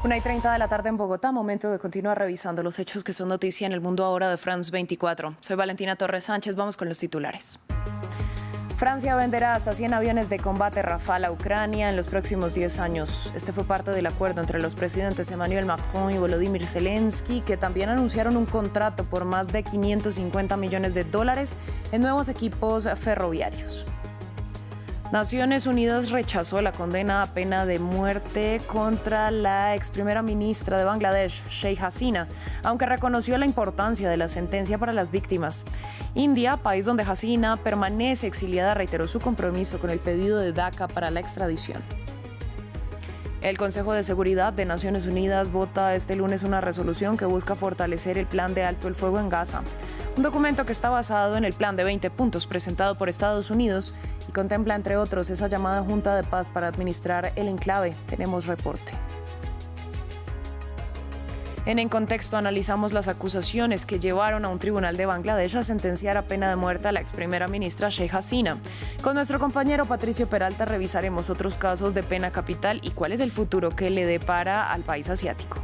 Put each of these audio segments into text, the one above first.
1:30 de la tarde en Bogotá, momento de continuar revisando los hechos que son noticia en el mundo ahora de France 24. Soy Valentina Torres Sánchez, vamos con los titulares. Francia venderá hasta 100 aviones de combate Rafale a Ucrania en los próximos 10 años. Este fue parte del acuerdo entre los presidentes Emmanuel Macron y Volodymyr Zelensky, que también anunciaron un contrato por más de $550 millones en nuevos equipos ferroviarios. Naciones Unidas rechazó la condena a pena de muerte contra la ex primera ministra de Bangladesh, Sheikh Hasina, aunque reconoció la importancia de la sentencia para las víctimas. India, país donde Hasina permanece exiliada, reiteró su compromiso con el pedido de DACA para la extradición. El Consejo de Seguridad de Naciones Unidas vota este lunes una resolución que busca fortalecer el plan de alto el fuego en Gaza, un documento que está basado en el plan de 20 puntos presentado por Estados Unidos y contempla, entre otros, esa llamada Junta de Paz para administrar el enclave. Tenemos reporte. En Contexto analizamos las acusaciones que llevaron a un tribunal de Bangladesh a sentenciar a pena de muerte a la ex primera ministra Sheikh Hasina. Con nuestro compañero Patricio Peralta revisaremos otros casos de pena capital y cuál es el futuro que le depara al país asiático.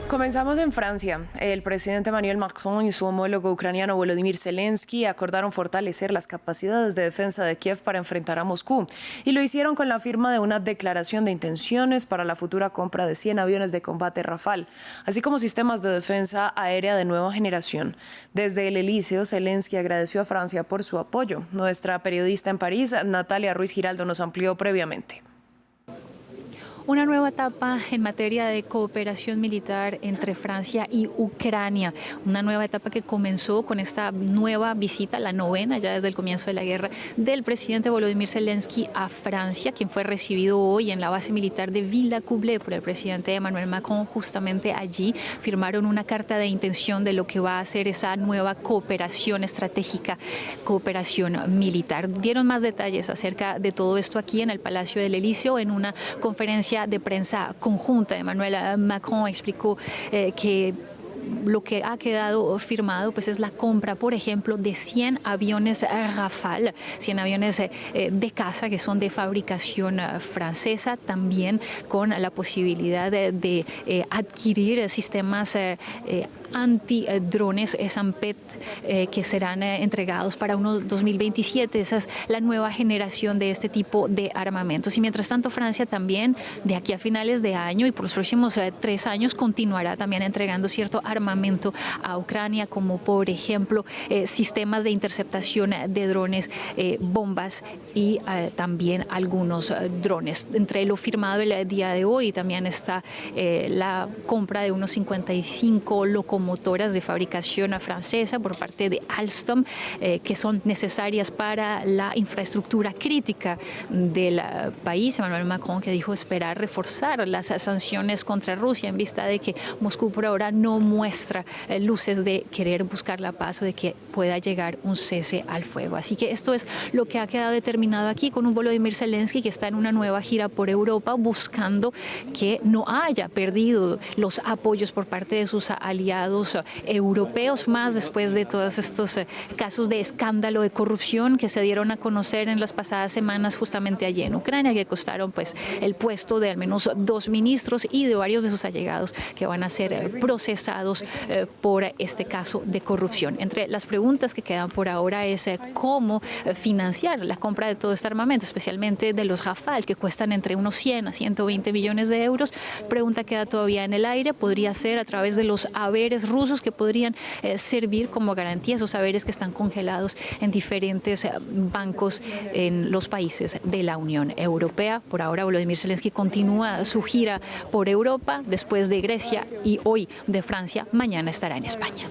Comenzamos en Francia. El presidente Emmanuel Macron y su homólogo ucraniano Volodymyr Zelensky acordaron fortalecer las capacidades de defensa de Kiev para enfrentar a Moscú, y lo hicieron con la firma de una declaración de intenciones para la futura compra de 100 aviones de combate Rafale, así como sistemas de defensa aérea de nueva generación. Desde el Elíseo, Zelensky agradeció a Francia por su apoyo. Nuestra periodista en París, Natalia Ruiz Giraldo, nos amplió previamente. Una nueva etapa en materia de cooperación militar entre Francia y Ucrania. Una nueva etapa que comenzó con esta nueva visita, la novena ya desde el comienzo de la guerra, del presidente Volodymyr Zelensky a Francia, quien fue recibido hoy en la base militar de Villacoublay por el presidente Emmanuel Macron. Justamente allí firmaron una carta de intención de lo que va a ser esa nueva cooperación estratégica, cooperación militar. Dieron más detalles acerca de todo esto aquí en el Palacio del Elíseo en una conferencia de prensa conjunta. Emmanuel Macron explicó que lo que ha quedado firmado pues es la compra, por ejemplo, de 100 aviones Rafale, 100 aviones de caza que son de fabricación francesa, también con la posibilidad de adquirir sistemas antidrones SAMPET que serán entregados para unos 2027. Esa es la nueva generación de este tipo de armamentos. Y mientras tanto, Francia también, de aquí a finales de año y por los próximos 3 años, continuará también entregando cierto armamento a Ucrania, como por ejemplo sistemas de interceptación de drones, bombas y también algunos drones. Entre lo firmado el día de hoy también está la compra de unos 55 locomotoras de fabricación francesa por parte de Alstom, que son necesarias para la infraestructura crítica del país. Emmanuel Macron, que dijo esperar reforzar las sanciones contra Rusia en vista de que Moscú por ahora no muestra luces de querer buscar la paz o de que pueda llegar un cese al fuego. Así que esto es lo que ha quedado determinado aquí, con un Volodymyr Zelensky que está en una nueva gira por Europa buscando que no haya perdido los apoyos por parte de sus aliados europeos, más después de todos estos casos de escándalo de corrupción que se dieron a conocer en las pasadas semanas justamente allí en Ucrania, que costaron pues el puesto de al menos 2 ministros y de varios de sus allegados que van a ser procesados por este caso de corrupción. Entre las preguntas que quedan por ahora es cómo financiar la compra de todo este armamento, especialmente de los Rafale, que cuestan entre unos 100 a 120 millones de euros. Pregunta queda todavía en el aire. Podría ser a través de los haberes rusos que podrían servir como garantía, esos haberes que están congelados en diferentes bancos en los países de la Unión Europea. Por ahora, Volodymyr Zelensky continúa su gira por Europa, después de Grecia y hoy de Francia. Mañana estará en España.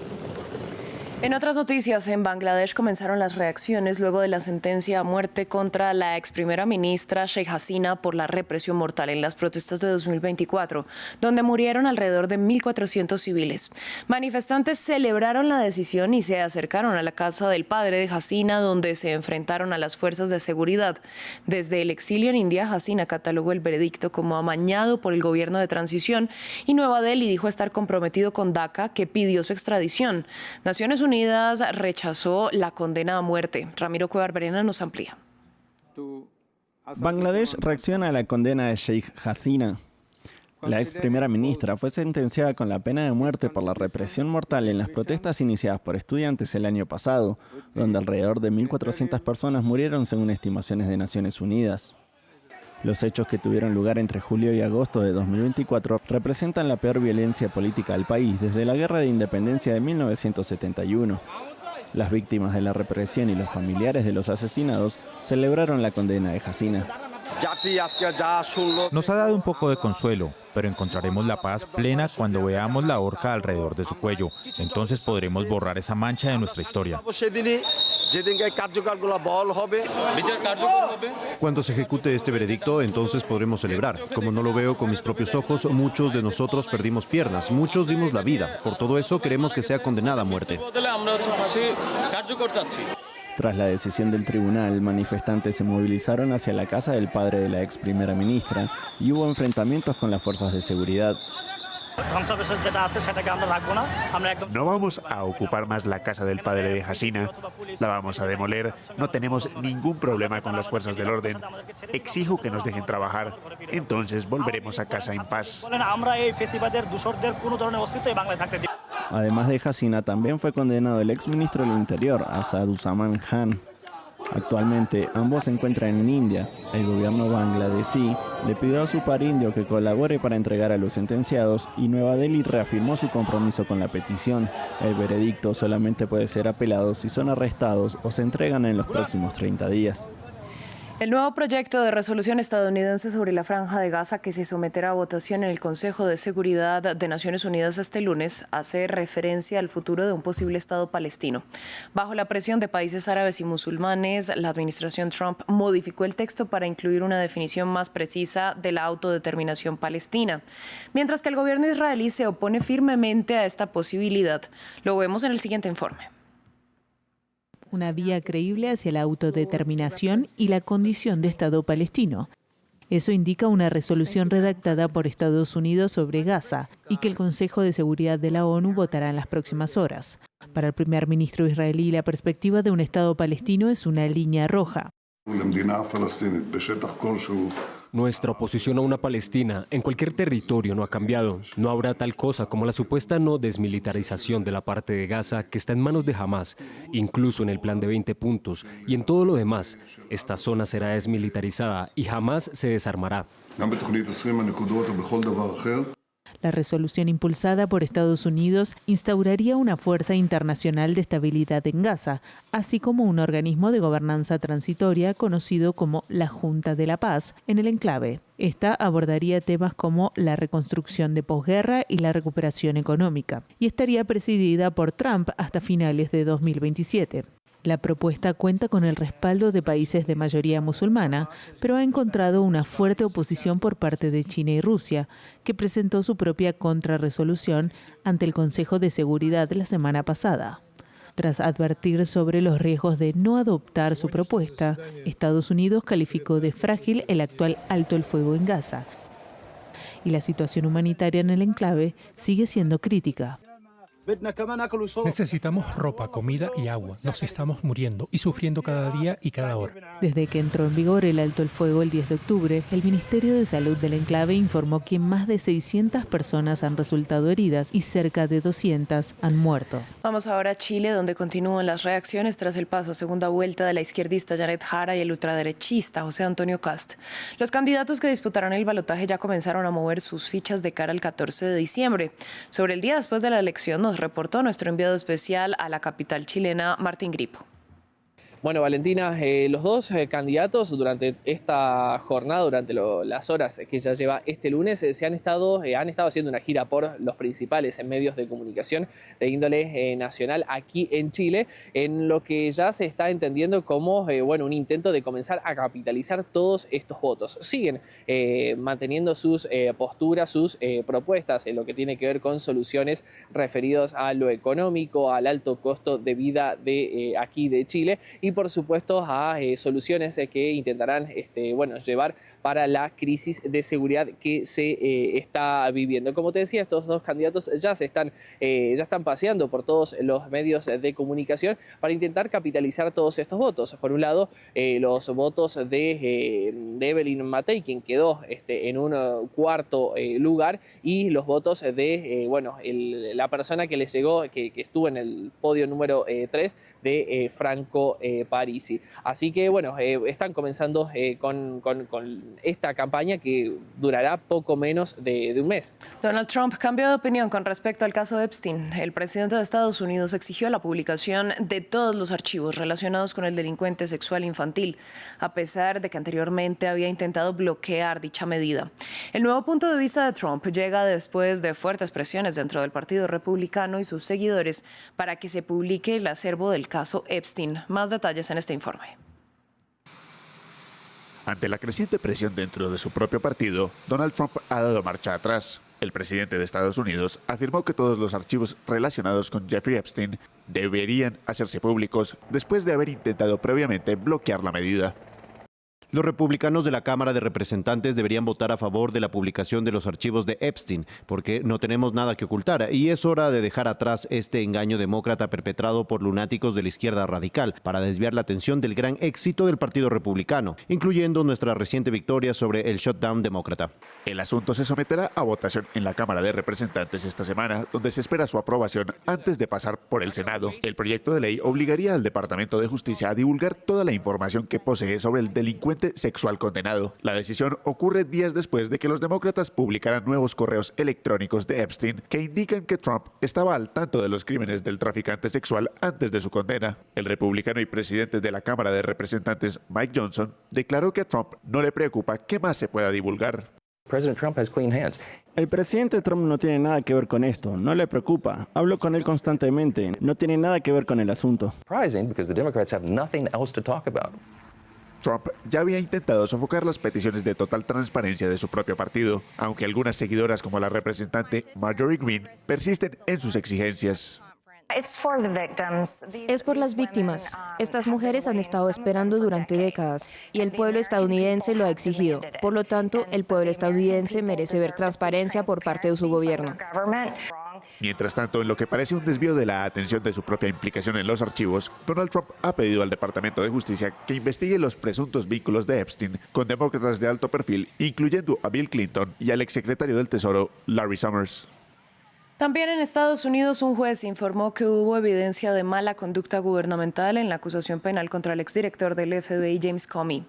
En otras noticias, en Bangladesh comenzaron las reacciones luego de la sentencia a muerte contra la ex primera ministra Sheikh Hasina por la represión mortal en las protestas de 2024, donde murieron alrededor de 1.400 civiles. Manifestantes celebraron la decisión y se acercaron a la casa del padre de Hasina, donde se enfrentaron a las fuerzas de seguridad. Desde el exilio en India, Hasina catalogó el veredicto como amañado por el gobierno de transición y Nueva Delhi dijo estar comprometido con DACA, que pidió su extradición. Naciones Unidas rechazó la condena a muerte. Ramiro Cuellar Verena nos amplía. Bangladesh reacciona a la condena de Sheikh Hasina. La ex primera ministra fue sentenciada con la pena de muerte por la represión mortal en las protestas iniciadas por estudiantes el año pasado, donde alrededor de 1.400 personas murieron según estimaciones de Naciones Unidas. Los hechos que tuvieron lugar entre julio y agosto de 2024 representan la peor violencia política del país desde la Guerra de Independencia de 1971. Las víctimas de la represión y los familiares de los asesinados celebraron la condena de Hasina. Nos ha dado un poco de consuelo, pero encontraremos la paz plena cuando veamos la horca alrededor de su cuello. Entonces podremos borrar esa mancha de nuestra historia. Cuando se ejecute este veredicto, entonces podremos celebrar. Como no lo veo con mis propios ojos, muchos de nosotros perdimos piernas, muchos dimos la vida. Por todo eso queremos que sea condenada a muerte. Tras la decisión del tribunal, manifestantes se movilizaron hacia la casa del padre de la ex primera ministra y hubo enfrentamientos con las fuerzas de seguridad. No vamos a ocupar más la casa del padre de Hasina, la vamos a demoler, no tenemos ningún problema con las fuerzas del orden. Exijo que nos dejen trabajar, entonces volveremos a casa en paz. Además de Hasina, también fue condenado el exministro del Interior, Asaduzzaman Khan. Actualmente, ambos se encuentran en India. El gobierno bangladesí le pidió a su par indio que colabore para entregar a los sentenciados y Nueva Delhi reafirmó su compromiso con la petición. El veredicto solamente puede ser apelado si son arrestados o se entregan en los próximos 30 días. El nuevo proyecto de resolución estadounidense sobre la Franja de Gaza que se someterá a votación en el Consejo de Seguridad de Naciones Unidas este lunes hace referencia al futuro de un posible Estado palestino. Bajo la presión de países árabes y musulmanes, la administración Trump modificó el texto para incluir una definición más precisa de la autodeterminación palestina, mientras que el gobierno israelí se opone firmemente a esta posibilidad. Lo vemos en el siguiente informe. Una vía creíble hacia la autodeterminación y la condición de Estado palestino. Eso indica una resolución redactada por Estados Unidos sobre Gaza y que el Consejo de Seguridad de la ONU votará en las próximas horas. Para el primer ministro israelí, la perspectiva de un Estado palestino es una línea roja. Nuestra oposición a una Palestina en cualquier territorio no ha cambiado. No habrá tal cosa como la supuesta no desmilitarización de la parte de Gaza que está en manos de Hamás, incluso en el plan de 20 puntos. Y en todo lo demás, esta zona será desmilitarizada y jamás se desarmará. La resolución impulsada por Estados Unidos instauraría una fuerza internacional de estabilidad en Gaza, así como un organismo de gobernanza transitoria conocido como la Junta de la Paz en el enclave. Esta abordaría temas como la reconstrucción de posguerra y la recuperación económica, y estaría presidida por Trump hasta finales de 2027. La propuesta cuenta con el respaldo de países de mayoría musulmana, pero ha encontrado una fuerte oposición por parte de China y Rusia, que presentó su propia contrarresolución ante el Consejo de Seguridad la semana pasada. Tras advertir sobre los riesgos de no adoptar su propuesta, Estados Unidos calificó de frágil el actual alto el fuego en Gaza, y la situación humanitaria en el enclave sigue siendo crítica. Necesitamos ropa, comida y agua. Nos estamos muriendo y sufriendo cada día y cada hora. Desde que entró en vigor el alto el fuego el 10 de octubre, el Ministerio de Salud del enclave informó que más de 600 personas han resultado heridas y cerca de 200 han muerto. Vamos ahora a Chile, donde continúan las reacciones tras el paso a segunda vuelta de la izquierdista Janet Jara y el ultraderechista José Antonio Kast. Los candidatos que disputarán el balotaje ya comenzaron a mover sus fichas de cara al 14 de diciembre. Sobre el día después de la elección nos reportó nuestro enviado especial a la capital chilena, Martín Gripo. Bueno, Valentina, los dos candidatos durante esta jornada, durante las horas que ya lleva este lunes, han estado haciendo una gira por los principales medios de comunicación de índole nacional aquí en Chile, en lo que ya se está entendiendo como un intento de comenzar a capitalizar todos estos votos. Siguen manteniendo sus posturas, sus propuestas en lo que tiene que ver con soluciones referidas a lo económico, al alto costo de vida de aquí de Chile, y por supuesto a soluciones que intentarán llevar para la crisis de seguridad que se está viviendo. Como te decía, estos dos candidatos ya están paseando por todos los medios de comunicación para intentar capitalizar todos estos votos. Por un lado, los votos de Evelyn Matei, quien quedó en un cuarto lugar, y los votos de la persona que les llegó, que estuvo en el podio número 3, de Franco Parisi. Así que están comenzando con esta campaña que durará poco menos de un mes. Donald Trump cambió de opinión con respecto al caso Epstein. El presidente de Estados Unidos exigió la publicación de todos los archivos relacionados con el delincuente sexual infantil, a pesar de que anteriormente había intentado bloquear dicha medida. El nuevo punto de vista de Trump llega después de fuertes presiones dentro del Partido Republicano y sus seguidores para que se publique el acervo del caso Epstein. Más detalles en este informe. Ante la creciente presión dentro de su propio partido, Donald Trump ha dado marcha atrás. El presidente de Estados Unidos afirmó que todos los archivos relacionados con Jeffrey Epstein deberían hacerse públicos después de haber intentado previamente bloquear la medida. Los republicanos de la Cámara de Representantes deberían votar a favor de la publicación de los archivos de Epstein, porque no tenemos nada que ocultar y es hora de dejar atrás este engaño demócrata perpetrado por lunáticos de la izquierda radical para desviar la atención del gran éxito del Partido Republicano, incluyendo nuestra reciente victoria sobre el shutdown demócrata. El asunto se someterá a votación en la Cámara de Representantes esta semana, donde se espera su aprobación antes de pasar por el Senado. El proyecto de ley obligaría al Departamento de Justicia a divulgar toda la información que posee sobre el delincuente sexual condenado. La decisión ocurre días después de que los demócratas publicaran nuevos correos electrónicos de Epstein que indican que Trump estaba al tanto de los crímenes del traficante sexual antes de su condena. El republicano y presidente de la Cámara de Representantes, Mike Johnson, declaró que a Trump no le preocupa qué más se pueda divulgar. El presidente Trump no tiene nada que ver con esto, no le preocupa. Hablo con él constantemente, no tiene nada que ver con el asunto. Trump ya había intentado sofocar las peticiones de total transparencia de su propio partido, aunque algunas seguidoras como la representante Marjorie Greene persisten en sus exigencias. Es por las víctimas. Estas mujeres han estado esperando durante décadas y el pueblo estadounidense lo ha exigido. Por lo tanto, el pueblo estadounidense merece ver transparencia por parte de su gobierno. Mientras tanto, en lo que parece un desvío de la atención de su propia implicación en los archivos, Donald Trump ha pedido al Departamento de Justicia que investigue los presuntos vínculos de Epstein con demócratas de alto perfil, incluyendo a Bill Clinton y al exsecretario del Tesoro, Larry Summers. También en Estados Unidos, un juez informó que hubo evidencia de mala conducta gubernamental en la acusación penal contra el exdirector del FBI, James Comey.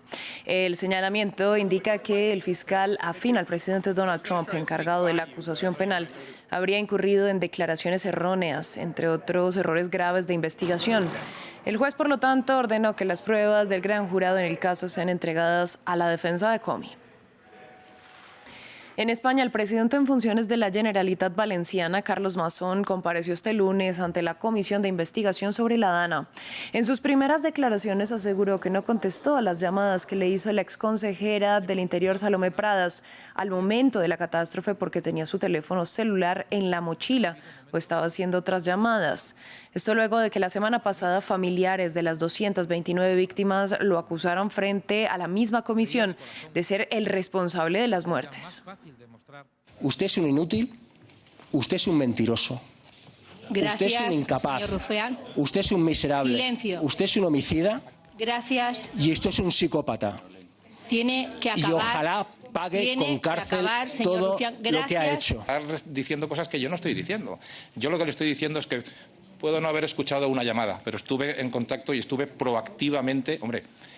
El señalamiento indica que el fiscal afín al presidente Donald Trump, encargado de la acusación penal, habría incurrido en declaraciones erróneas, entre otros errores graves de investigación. El juez, por lo tanto, ordenó que las pruebas del gran jurado en el caso sean entregadas a la defensa de Comey. En España, el presidente en funciones de la Generalitat Valenciana, Carlos Mazón, compareció este lunes ante la Comisión de Investigación sobre la DANA. En sus primeras declaraciones aseguró que no contestó a las llamadas que le hizo la exconsejera del Interior, Salomé Pradas, al momento de la catástrofe porque tenía su teléfono celular en la mochila o estaba haciendo otras llamadas. Esto luego de que la semana pasada familiares de las 229 víctimas lo acusaron frente a la misma comisión de ser el responsable de las muertes. Usted es un inútil, usted es un mentiroso, gracias, usted es un incapaz, señor Rufián. Usted es un miserable, Silencio. Usted es un homicida, gracias. Y usted es un psicópata. Tiene que acabar. Y ojalá pague con cárcel todo lo que ha hecho. Estar diciendo cosas que yo no estoy diciendo. Yo lo que le estoy diciendo es que puedo no haber escuchado una llamada, pero estuve en contacto y estuve proactivamente,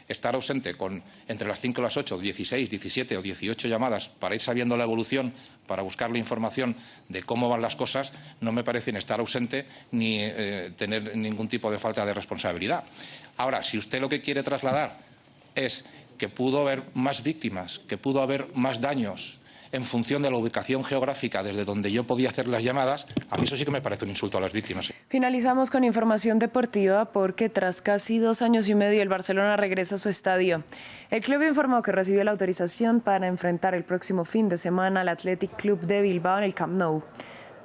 estar ausente con entre las 5 y las 8, 16, 17 o 18 llamadas para ir sabiendo la evolución, para buscar la información de cómo van las cosas, no me parece ni estar ausente ni tener ningún tipo de falta de responsabilidad. Ahora, si usted lo que quiere trasladar es que pudo haber más víctimas, que pudo haber más daños en función de la ubicación geográfica desde donde yo podía hacer las llamadas, a mí eso sí que me parece un insulto a las víctimas. Finalizamos con información deportiva porque tras casi 2 años y medio el Barcelona regresa a su estadio. El club informó que recibió la autorización para enfrentar el próximo fin de semana al Athletic Club de Bilbao en el Camp Nou.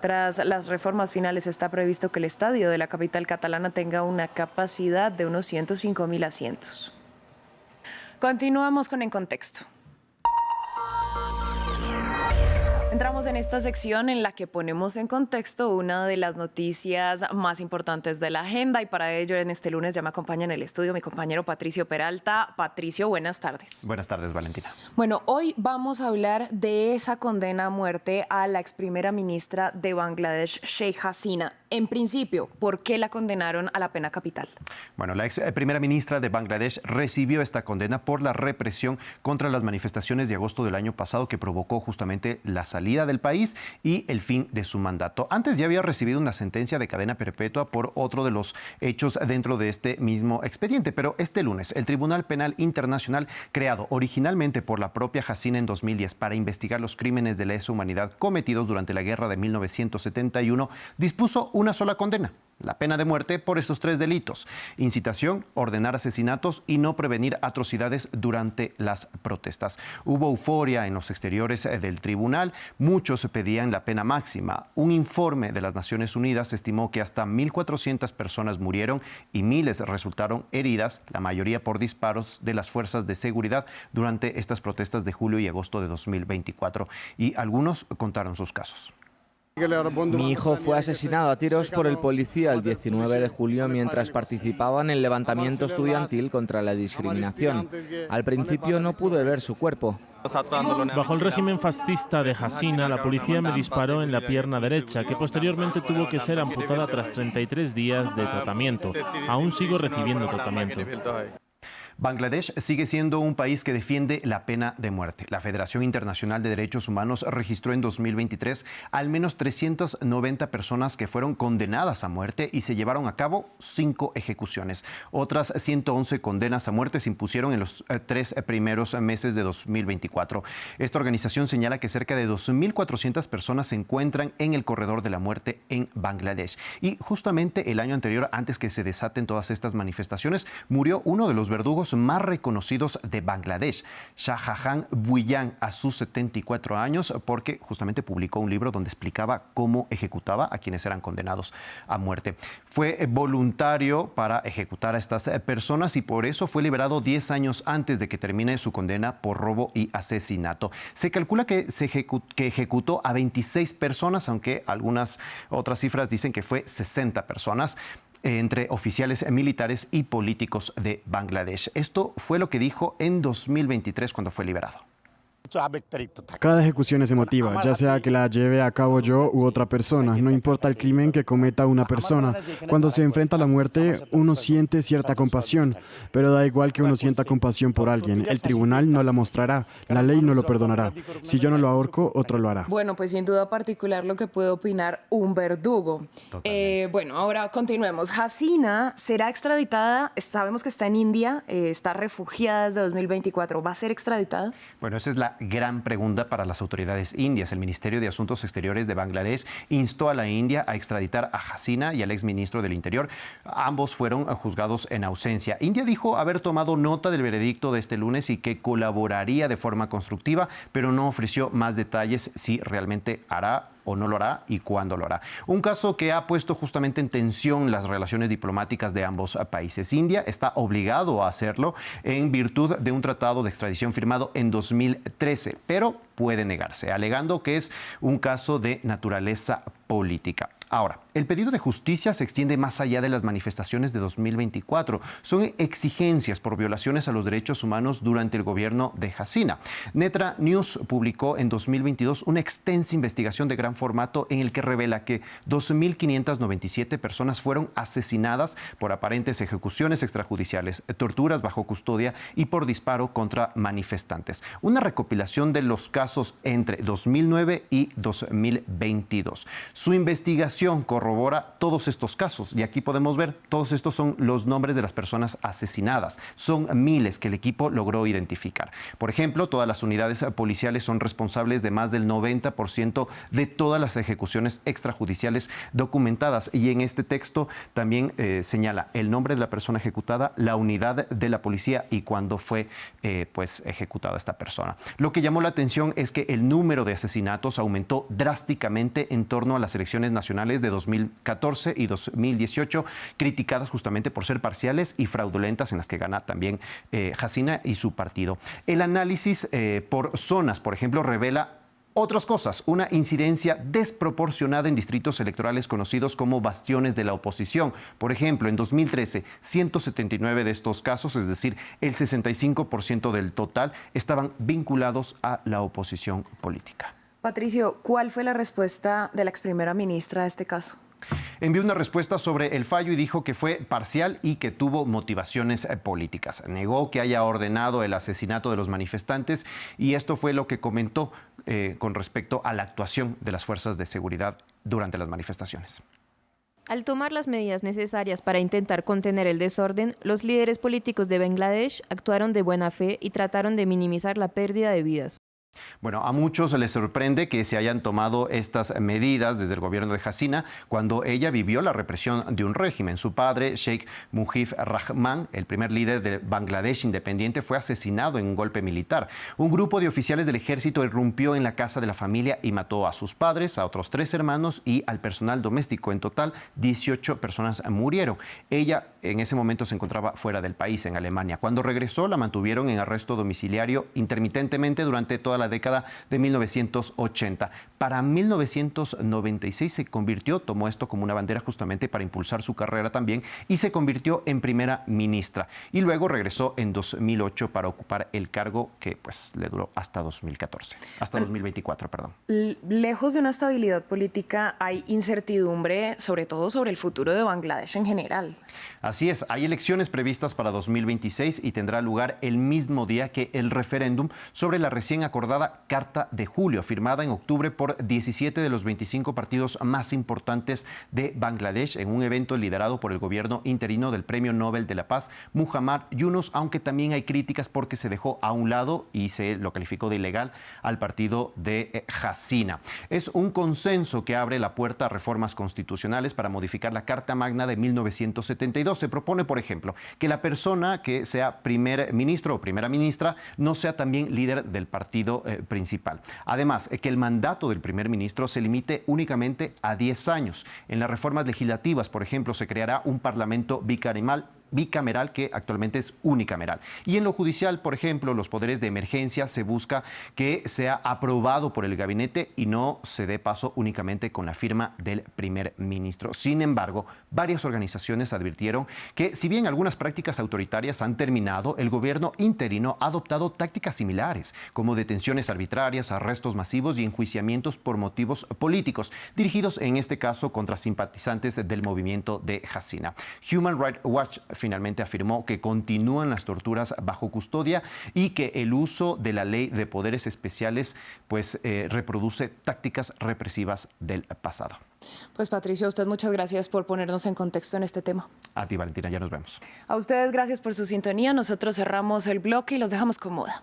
Tras las reformas finales está previsto que el estadio de la capital catalana tenga una capacidad de unos 105.000 asientos. Continuamos con En Contexto. Entramos en esta sección en la que ponemos en contexto una de las noticias más importantes de la agenda y para ello en este lunes ya me acompaña en el estudio mi compañero Patricio Peralta. Patricio, buenas tardes. Buenas tardes, Valentina. Bueno, hoy vamos a hablar de esa condena a muerte a la ex primera ministra de Bangladesh, Sheikh Hasina. En principio, ¿por qué la condenaron a la pena capital? Bueno, la ex primera ministra de Bangladesh recibió esta condena por la represión contra las manifestaciones de agosto del año pasado que provocó justamente la salida del país y el fin de su mandato. Antes ya había recibido una sentencia de cadena perpetua por otro de los hechos dentro de este mismo expediente, pero este lunes el Tribunal Penal Internacional, creado originalmente por la propia Hasina en 2010 para investigar los crímenes de lesa humanidad cometidos durante la guerra de 1971, dispuso una sola condena, la pena de muerte por esos 3 delitos: incitación, ordenar asesinatos y no prevenir atrocidades durante las protestas. Hubo euforia en los exteriores del tribunal, muchos pedían la pena máxima. Un informe de las Naciones Unidas estimó que hasta 1.400 personas murieron y miles resultaron heridas, la mayoría por disparos de las fuerzas de seguridad durante estas protestas de julio y agosto de 2024, y algunos contaron sus casos. Mi hijo fue asesinado a tiros por el policía el 19 de julio mientras participaba en el levantamiento estudiantil contra la discriminación. Al principio no pude ver su cuerpo. Bajo el régimen fascista de Hasina, la policía me disparó en la pierna derecha, que posteriormente tuvo que ser amputada tras 33 días de tratamiento. Aún sigo recibiendo tratamiento. Bangladesh sigue siendo un país que defiende la pena de muerte. La Federación Internacional de Derechos Humanos registró en 2023 al menos 390 personas que fueron condenadas a muerte y se llevaron a cabo 5 ejecuciones. Otras 111 condenas a muerte se impusieron en los 3 primeros meses de 2024. Esta organización señala que cerca de 2.400 personas se encuentran en el corredor de la muerte en Bangladesh. Y justamente el año anterior, antes que se desaten todas estas manifestaciones, murió uno de los verdugos más reconocidos de Bangladesh, Shahjahan Bhuiyan, a sus 74 años, porque justamente publicó un libro donde explicaba cómo ejecutaba a quienes eran condenados a muerte. Fue voluntario para ejecutar a estas personas y por eso fue liberado 10 años antes de que termine su condena por robo y asesinato. Se calcula que ejecutó a 26 personas, aunque algunas otras cifras dicen que fue 60 personas. Entre oficiales militares y políticos de Bangladesh. Esto fue lo que dijo en 2023 cuando fue liberado. Cada ejecución es emotiva, ya sea que la lleve a cabo yo u otra persona. No importa el crimen que cometa una persona. Cuando se enfrenta a la muerte, uno siente cierta compasión, pero da igual que uno sienta compasión por alguien. El tribunal no la mostrará, la ley no lo perdonará. Si yo no lo ahorco, otro lo hará. Bueno, pues sin duda particular lo que puede opinar un verdugo. Bueno, ahora continuemos. Hasina será extraditada, sabemos que está en India, está refugiada desde 2024. ¿Va a ser extraditada? Bueno, esa es la gran pregunta para las autoridades indias. El Ministerio de Asuntos Exteriores de Bangladesh instó a la India a extraditar a Hasina y al exministro del Interior. Ambos fueron juzgados en ausencia. India dijo haber tomado nota del veredicto de este lunes y que colaboraría de forma constructiva, pero no ofreció más detalles si realmente hará o no lo hará y cuándo lo hará. Un caso que ha puesto justamente en tensión las relaciones diplomáticas de ambos países. India está obligado a hacerlo en virtud de un tratado de extradición firmado en 2013, pero puede negarse, alegando que es un caso de naturaleza política. Ahora, el pedido de justicia se extiende más allá de las manifestaciones de 2024. Son exigencias por violaciones a los derechos humanos durante el gobierno de Hasina. Netra News publicó en 2022 una extensa investigación de gran formato en el que revela que 2.597 personas fueron asesinadas por aparentes ejecuciones extrajudiciales, torturas bajo custodia y por disparo contra manifestantes. Una recopilación de los casos entre 2009 y 2022. Su investigación corroboró corrobora todos estos casos. Y aquí podemos ver, todos estos son los nombres de las personas asesinadas. Son miles que el equipo logró identificar. Por ejemplo, todas las unidades policiales son responsables de más del 90% de todas las ejecuciones extrajudiciales documentadas. Y en este texto también señala el nombre de la persona ejecutada, la unidad de la policía y cuándo fue ejecutada esta persona. Lo que llamó la atención es que el número de asesinatos aumentó drásticamente en torno a las elecciones nacionales de 2014 y 2018, criticadas justamente por ser parciales y fraudulentas, en las que gana también Hasina y su partido. El análisis por zonas, por ejemplo, revela otras cosas, una incidencia desproporcionada en distritos electorales conocidos como bastiones de la oposición. Por ejemplo, en 2013, 179 de estos casos, es decir, el 65% del total, estaban vinculados a la oposición política. Patricio, ¿cuál fue la respuesta de la ex primera ministra a este caso? Envió una respuesta sobre el fallo y dijo que fue parcial y que tuvo motivaciones políticas. Negó que haya ordenado el asesinato de los manifestantes y esto fue lo que comentó con respecto a la actuación de las fuerzas de seguridad durante las manifestaciones. Al tomar las medidas necesarias para intentar contener el desorden, los líderes políticos de Bangladesh actuaron de buena fe y trataron de minimizar la pérdida de vidas. Bueno, a muchos les sorprende que se hayan tomado estas medidas desde el gobierno de Hasina cuando ella vivió la represión de un régimen. Su padre, Sheikh Mujib Rahman, el primer líder de Bangladesh independiente, fue asesinado en un golpe militar. Un grupo de oficiales del ejército irrumpió en la casa de la familia y mató a sus padres, a otros 3 hermanos y al personal doméstico. En total, 18 personas murieron. Ella en ese momento se encontraba fuera del país, en Alemania. Cuando regresó, la mantuvieron en arresto domiciliario intermitentemente durante toda la década de 1980. Para 1996 se convirtió, tomó esto como una bandera justamente para impulsar su carrera también, y se convirtió en primera ministra. Y luego regresó en 2008 para ocupar el cargo que le duró hasta 2014, hasta 2024, perdón. Lejos de una estabilidad política hay incertidumbre, sobre todo sobre el futuro de Bangladesh en general. Así es, hay elecciones previstas para 2026 y tendrá lugar el mismo día que el referéndum sobre la recién acordada Carta de Julio, firmada en octubre por 17 de los 25 partidos más importantes de Bangladesh en un evento liderado por el gobierno interino del Premio Nobel de la Paz, Muhammad Yunus, aunque también hay críticas porque se dejó a un lado y se lo calificó de ilegal al partido de Hasina. Es un consenso que abre la puerta a reformas constitucionales para modificar la Carta Magna de 1972. Se propone, por ejemplo, que la persona que sea primer ministro o primera ministra no sea también líder del partido principal. Además, que el mandato del primer ministro se limite únicamente a 10 años. En las reformas legislativas, por ejemplo, se creará un parlamento bicameral que actualmente es unicameral. Y en lo judicial, por ejemplo, los poderes de emergencia se busca que sea aprobado por el gabinete y no se dé paso únicamente con la firma del primer ministro. Sin embargo, varias organizaciones advirtieron que si bien algunas prácticas autoritarias han terminado, el gobierno interino ha adoptado tácticas similares, como detenciones arbitrarias, arrestos masivos y enjuiciamientos por motivos políticos, dirigidos en este caso contra simpatizantes del movimiento de Hasina. Human Rights Watch finalmente afirmó que continúan las torturas bajo custodia y que el uso de la ley de poderes especiales reproduce tácticas represivas del pasado. Pues Patricio, a usted muchas gracias por ponernos en contexto en este tema. A ti, Valentina, ya nos vemos. A ustedes gracias por su sintonía. Nosotros cerramos el bloque y los dejamos con moda.